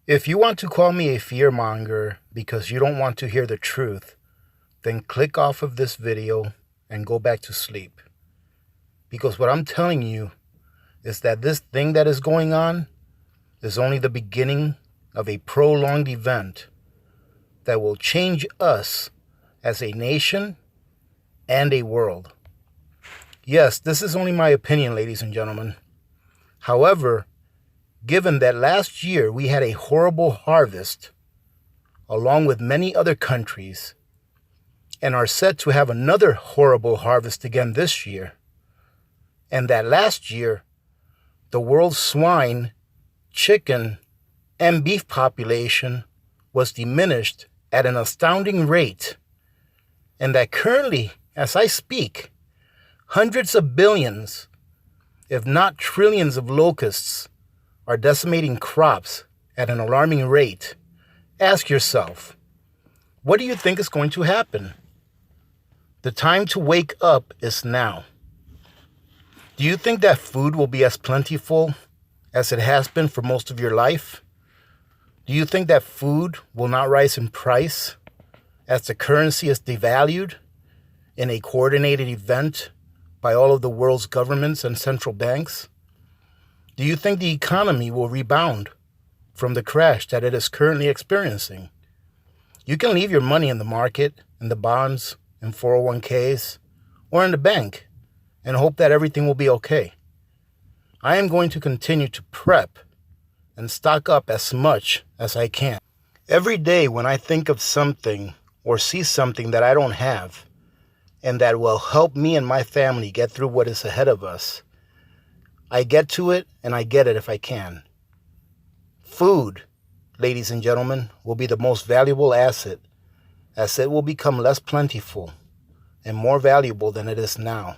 If you want to call me a fearmonger because you don't want to hear the truth, then click off of this video and go back to sleep. Because what I'm telling you is that this thing that is going on is only the beginning of a prolonged event that will change us as a nation and a world. Yes, this is only my opinion, ladies and gentlemen. However, given that last year we had a horrible harvest, along with many other countries, and are set to have another horrible harvest again this year, and that last year the world's swine, chicken, and beef population was diminished at an astounding rate, and that currently, as I speak, hundreds of billions, if not trillions of locusts are decimating crops at an alarming rate. Ask yourself, what do you think is going to happen? The time to wake up is now. Do you think that food will be as plentiful as it has been for most of your life? Do you think that food will not rise in price as the currency is devalued in a coordinated event by all of the world's governments and central banks? Do you think the economy will rebound from the crash that it is currently experiencing? You can leave your money in the market, in the bonds, in 401ks, or in the bank and hope that everything will be okay. I am going to continue to prep and stock up as much as I can. Every day when I think of something or see something that I don't have and that will help me and my family get through what is ahead of us, I get to it and I get it if I can. Food, ladies and gentlemen, will be the most valuable asset as it will become less plentiful and more valuable than it is now.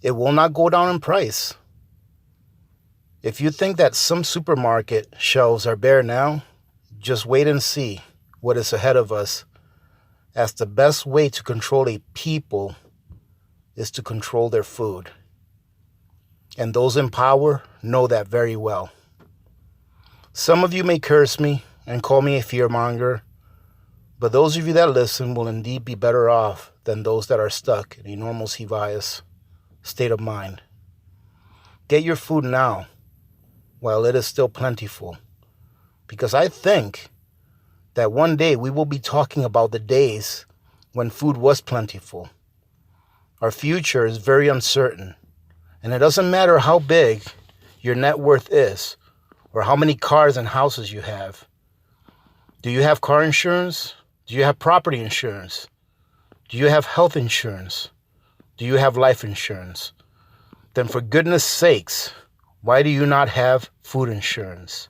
It will not go down in price. If you think that some supermarket shelves are bare now, just wait and see what is ahead of us, as the best way to control a people is to control their food. And those in power know that very well. Some of you may curse me and call me a fearmonger, but those of you that listen will indeed be better off than those that are stuck in a normalcy bias state of mind. Get your food now while it is still plentiful, because I think that one day we will be talking about the days when food was plentiful. Our future is very uncertain, and it doesn't matter how big your net worth is or how many cars and houses you have. Do you have car insurance? Do you have property insurance? Do you have health insurance? Do you have life insurance? Then for goodness sakes, why do you not have food insurance?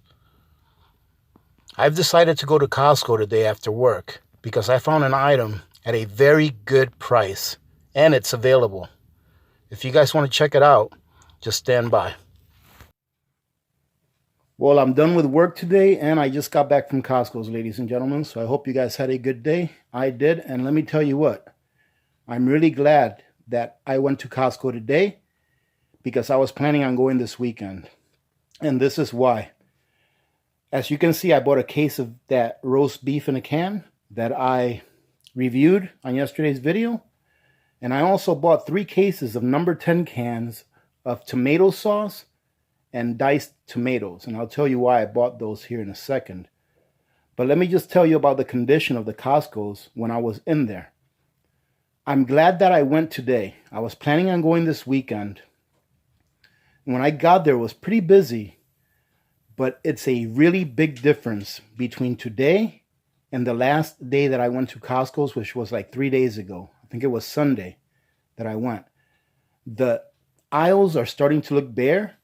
I've decided to go to Costco today after work because I found an item at a very good price and it's available. If you guys want to check it out, just stand by. Well, I'm done with work today and I just got back from Costco's, ladies and gentlemen. So I hope you guys had a good day. I did. And let me tell you what, I'm really glad that I went to Costco today because I was planning on going this weekend. And this is why. As you can see, I bought a case of that roast beef in a can that I reviewed on yesterday's video. And I also bought 3 cases of number 10 cans of tomato sauce and diced tomatoes. And I'll tell you why I bought those here in a second. But let me just tell you about the condition of the Costco's when I was in there. I'm glad that I went today. I was planning on going this weekend. When I got there, it was pretty busy. But it's a really big difference between today and the last day that I went to Costco's, which was like 3 days ago. I think it was Sunday that I went. The aisles are starting to look bare.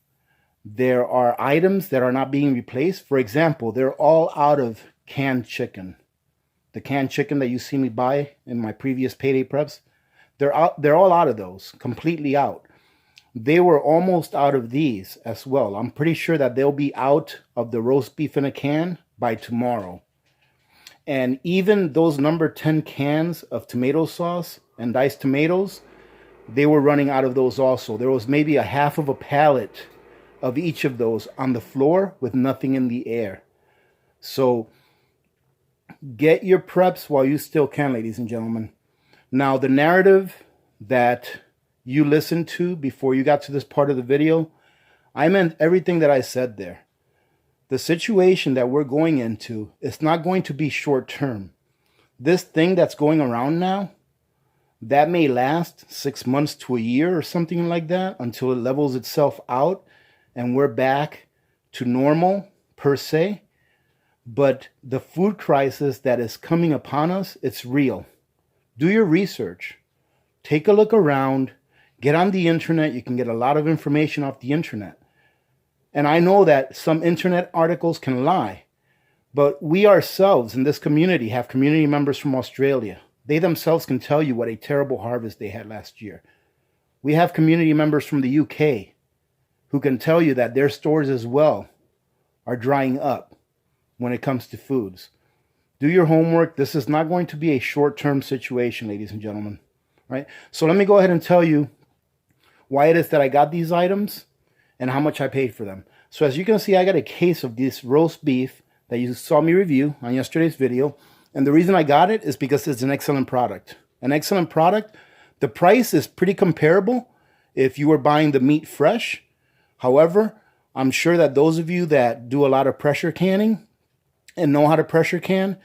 There are items that are not being replaced. For example, they're all out of canned chicken. The canned chicken that you see me buy in my previous payday preps, they're all out of those, completely out. They were almost out of these as well. I'm pretty sure that they'll be out of the roast beef in a can by tomorrow. And even those number 10 cans of tomato sauce and diced tomatoes, they were running out of those also. There was maybe a half of a pallet of each of those on the floor with nothing in the air. So get your preps while you still can, ladies and gentlemen. Now, the narrative that you listened to before you got to this part of the video, I meant everything that I said there. The situation that we're going into is not going to be short term. This thing that's going around now, that may last 6 months to a year or something like that until it levels itself out and we're back to normal per se. But the food crisis that is coming upon us, it's real. Do your research. Take a look around. Get on the internet. You can get a lot of information off the internet. And I know that some internet articles can lie, but we ourselves in this community have community members from Australia. They themselves can tell you what a terrible harvest they had last year. We have community members from the UK who can tell you that their stores as well are drying up when it comes to foods. Do your homework. This is not going to be a short-term situation, ladies and gentlemen. Right? So let me go ahead and tell you why it is that I got these items and how much I paid for them. So as you can see, I got a case of this roast beef that you saw me review on yesterday's video. And the reason I got it is because it's an excellent product. An excellent product. The price is pretty comparable if you were buying the meat fresh. However, I'm sure that those of you that do a lot of pressure canning and know how to pressure can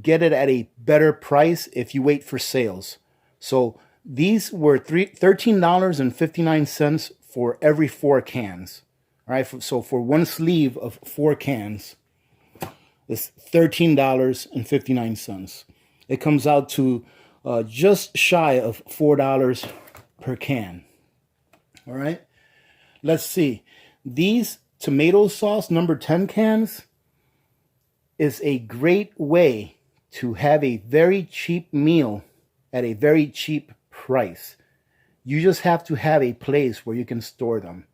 get it at a better price if you wait for sales. So these were $13.59 for every 4 cans. All right, so for one sleeve of 4 cans, it's $13.59. It comes out to just shy of $4 per can. All right, let's see. These tomato sauce number 10 cans is a great way to have a very cheap meal at a very cheap price. You just have to have a place where you can store them.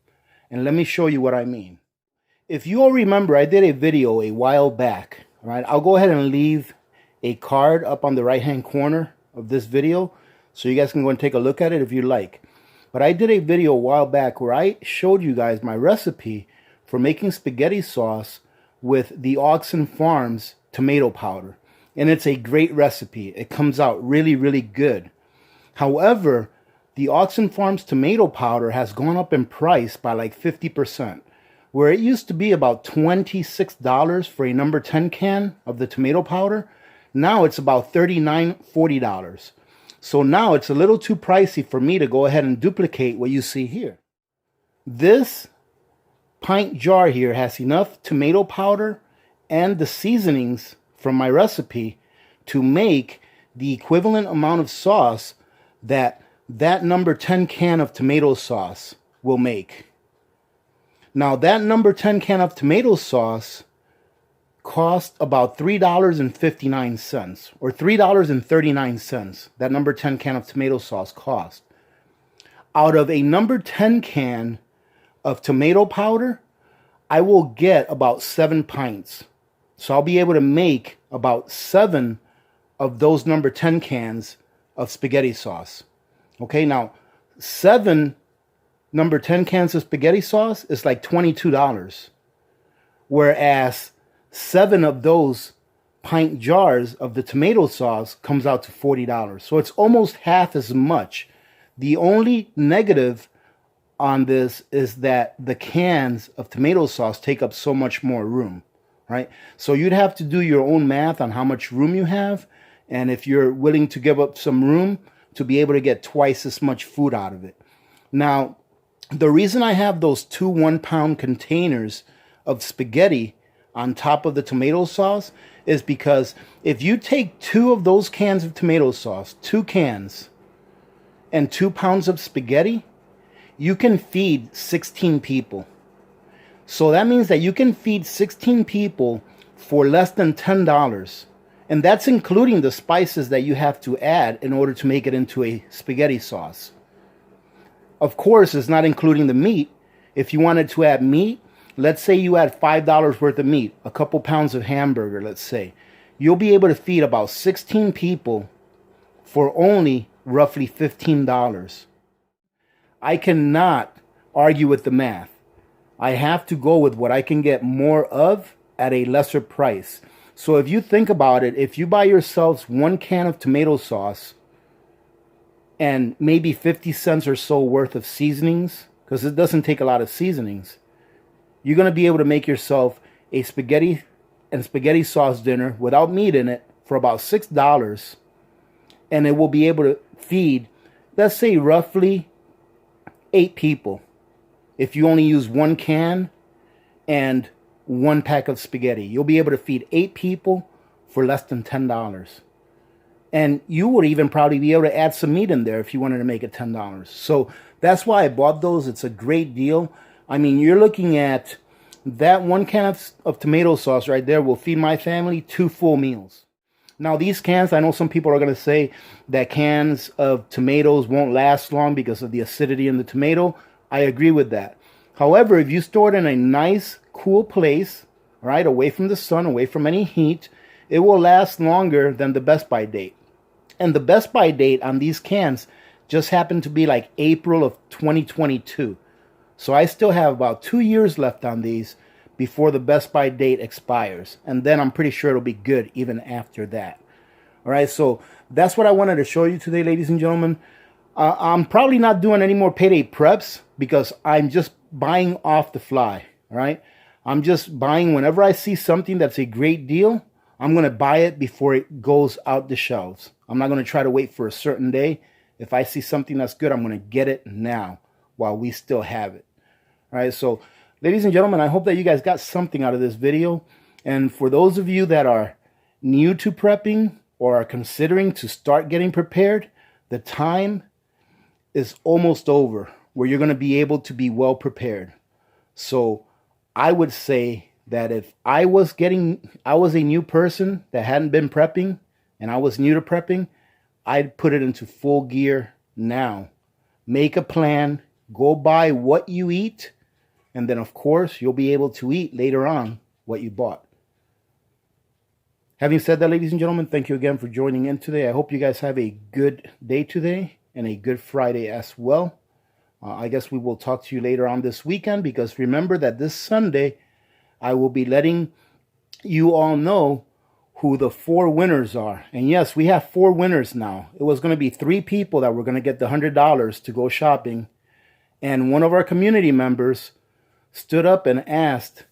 And let me show you what I mean. If you all remember, I did a video a while back. All right, I'll go ahead and leave a card up on the right-hand corner of this video so you guys can go and take a look at it if you like. But I did a video a while back where I showed you guys my recipe for making spaghetti sauce with the Oxen Farms tomato powder. And it's a great recipe. It comes out really, really good. However, the Oxen Farms tomato powder has gone up in price by like 50%. Where it used to be about $26 for a number 10 can of the tomato powder, now it's about $39, $40. So now it's a little too pricey for me to go ahead and duplicate what you see here. This pint jar here has enough tomato powder and the seasonings from my recipe to make the equivalent amount of sauce that number 10 can of tomato sauce will make. Now that number 10 can of tomato sauce cost about $3.59 or $3.39. That number 10 can of tomato sauce cost. Out of a number 10 can of tomato powder, I will get about 7 pints. So I'll be able to make about 7 of those number 10 cans of spaghetti sauce. Okay, now 7 number 10 cans of spaghetti sauce is like $22. Whereas 7 of those pint jars of the tomato sauce comes out to $40. So it's almost half as much. The only negative on this is that the cans of tomato sauce take up so much more room, right? So you'd have to do your own math on how much room you have. And if you're willing to give up some room to be able to get twice as much food out of it. Now, the reason I have those 2 1-pound containers of spaghetti on top of the tomato sauce is because if you take 2 of those cans of tomato sauce, 2 cans, and 2 pounds of spaghetti, you can feed 16 people. So that means that you can feed 16 people for less than $10. And that's including the spices that you have to add in order to make it into a spaghetti sauce. Of course, it's not including the meat. If you wanted to add meat, let's say you add $5 worth of meat, a couple pounds of hamburger, let's say. You'll be able to feed about 16 people for only roughly $15. I cannot argue with the math. I have to go with what I can get more of at a lesser price. So if you think about it, if you buy yourselves 1 can of tomato sauce and maybe 50 cents or so worth of seasonings, because it doesn't take a lot of seasonings, you're going to be able to make yourself a spaghetti and spaghetti sauce dinner without meat in it for about $6. And it will be able to feed, let's say, roughly 8 people. If you only use 1 can and 1 pack of spaghetti, you'll be able to feed 8 people for less than $10. And you would even probably be able to add some meat in there if you wanted to make it $10. So that's why I bought those. It's a great deal. I mean, you're looking at that 1 can of tomato sauce right there will feed my family 2 full meals. Now, these cans, I know some people are going to say that cans of tomatoes won't last long because of the acidity in the tomato. I agree with that. However, if you store it in a nice, cool place, right, away from the sun, away from any heat, it will last longer than the best by date. And the best by date on these cans just happened to be like April of 2022. So I still have about 2 years left on these before the best by date expires. And then I'm pretty sure it'll be good even after that. All right, so that's what I wanted to show you today, ladies and gentlemen. I'm probably not doing any more payday preps because I'm just buying off the fly. All right, I'm just buying whenever I see something that's a great deal. I'm going to buy it before it goes out the shelves. I'm not going to try to wait for a certain day. If I see something that's good, I'm going to get it now while we still have it. All right, so ladies and gentlemen, I hope that you guys got something out of this video. And for those of you that are new to prepping or are considering to start getting prepared, the time is almost over where you're going to be able to be well prepared. So I would say that if I was a new person that hadn't been prepping and I was new to prepping, I'd put it into full gear now. Make a plan, go buy what you eat, and then of course you'll be able to eat later on what you bought. Having said that, ladies and gentlemen, thank you again for joining in today. I hope you guys have a good day today and a good Friday as well. I guess we will talk to you later on this weekend, because remember that this Sunday I will be letting you all know who the 4 winners are. And yes, we have 4 winners now. It was going to be 3 people that were going to get the $100 to go shopping. And one of our community members stood up and asked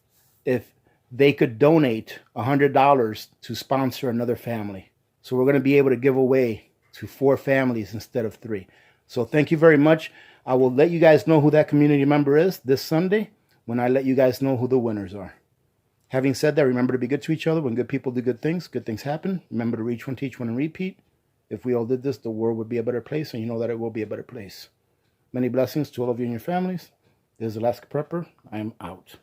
if they could donate $100 to sponsor another family. So we're going to be able to give away to 4 families instead of 3. So thank you very much. I will let you guys know who that community member is this Sunday when I let you guys know who the winners are. Having said that, remember to be good to each other. When good people do good things happen. Remember to reach one, teach one, and repeat. If we all did this, the world would be a better place, and you know that it will be a better place. Many blessings to all of you and your families. This is Alaska Prepper. I am out.